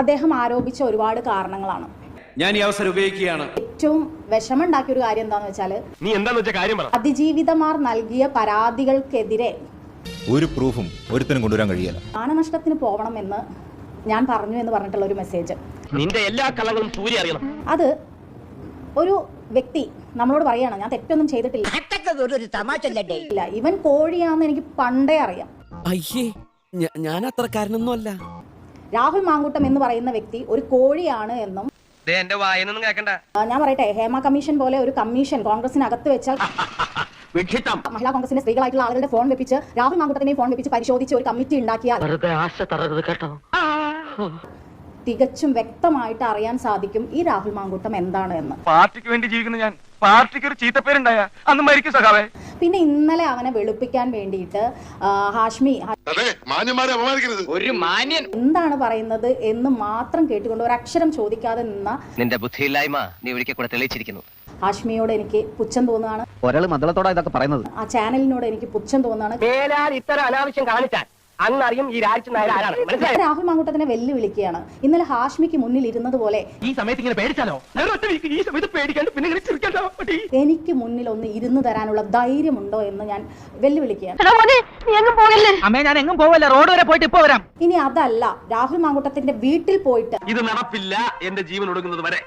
അദ്ദേഹം ആരോപിച്ച ഒരുപാട് കാരണങ്ങളാണ്. ഞാൻ ഈ അവസരം ഉപയോഗിക്കുകയാണ്. ഏറ്റവും വിഷമമുണ്ടാക്കിയ ഒരു കാര്യം എന്താണെന്ന് വെച്ചാൽ, നീ എന്താന്ന് വെച്ചാൽ കാര്യം പറ. അതിജീവിതമാർ നൽകിയ പരാതികൾക്കെതിരെ ഒരു പ്രൂഫും ഒരുത്തനും കൊണ്ടുവരാൻ കഴിയില്ല. മാനനഷ്ടത്തിന് പോകണമെന്ന് ഞാൻ പറഞ്ഞു എന്ന് പറഞ്ഞിട്ടുള്ള ഒരു മെസ്സേജ്, നിന്റെ എല്ലാ കള്ളങ്ങളും സൂര്യ അറിയണം. അത് ഒരു വ്യക്തി നമ്മളോട് പറയാണ്, ഞാൻ തെറ്റൊന്നും ചെയ്തിട്ടില്ല, ഇവൻ കോഴിയാന്ന് എനിക്ക് പണ്ടേ അറിയാം. അയ്യേ, ഞാൻ അത്രക്കാരനൊന്നും അല്ല. രാഹുൽ മാങ്കൂട്ടം എന്ന് പറയുന്ന വ്യക്തി ഒരു കോഴിയാണ് എന്നും, എന്റെ വായനൊന്നും കേൾക്കണ്ട. ഞാൻ പറയട്ടെ, ഹേമ കമ്മീഷൻ പോലെ ഒരു കമ്മീഷൻ കോൺഗ്രസിനകത്ത് വെച്ചാൽ മഹിളാ കോൺഗ്രസിന്റെ സ്ത്രീകളായിട്ടുള്ള ആളുകളുടെ ഫോൺ വെപ്പിച്ച് രാഹുൽ മാങ്കൂട്ടത്തിന്റെയും ഫോൺ വെപ്പിച്ച് പരിശോധിച്ച് ഒരു കമ്മിറ്റി ഉണ്ടാക്കിയാൽ തികച്ചും വ്യക്തമായിട്ട് അറിയാൻ സാധിക്കും ഈ രാഹുൽ മാങ്കൂട്ടം എന്താണ് എന്ന്. പാർട്ടിക്ക് വേണ്ടി ജീവിക്കുന്ന ഞാൻ പാർട്ടിക്ക് ഒരു ചീത്തപ്പേരുണ്ടായ അന്ന് മരിക്കും സഖാവേ. പിന്നെ ഇന്നലെ അവനെ വെളുപ്പിക്കാൻ വേണ്ടിയിട്ട് ഹാഷ്മി ഒരു മാന്യൻ എന്താണ് പറയുന്നത് എന്ന് മാത്രം കേട്ടുകൊണ്ട് ഒരു അക്ഷരം ചോദിക്കാതെ നിന്ന നിന്റെ ബുദ്ധിയില്ലായ്മ നീ ഒരിക്കൽ കൂടെ തെളിയിച്ചിരിക്കുന്നു. ഹാഷ്മിയോട് എനിക്ക് പുച്ഛം തോന്നുകയാണ്. ഒരാള് മദ്ദളത്തോടെ ഇതൊക്കെ പറയുന്നത്. ആ ചാനലിനോട് എനിക്ക് പുച്ഛം തോന്നുകയാണ്. ഇത്തരം അനാവശ്യം കാണിച്ചാൽ അന്നറിയും ഈ രാജ്യം ആരാണ്. രാഹുൽ മാങ്കൂട്ടത്തിനെ വെല്ലുവിളിക്കുകയാണ്. ഇന്നലെ ഹാഷ്മിക്ക് മുന്നിൽ ഇരുന്നത് പോലെ ഈ സമയത്ത് ഇങ്ങനെ പേടിച്ചാലോ? ഈ സമയത്ത് പേടിക്കാണ്ട് പിന്നെ എനിക്ക് മുന്നിൽ ഒന്ന് ഇരുന്ന് തരാനുള്ള ധൈര്യമുണ്ടോ എന്ന് ഞാൻ വെല്ലുവിളിക്കുകയാണ്. അമ്മേ, ഞാൻ എങ്ങും പോവല്ല, റോഡ് വരെ പോയിട്ട് ഇപ്പൊ വരാം. ഇനി അതല്ല, രാഹുൽ മാങ്കൂട്ടത്തിന്റെ വീട്ടിൽ പോയിട്ട് ഇത് നടപ്പില്ല, എന്റെ ജീവൻ ഒടുങ്ങുന്നത് വരെ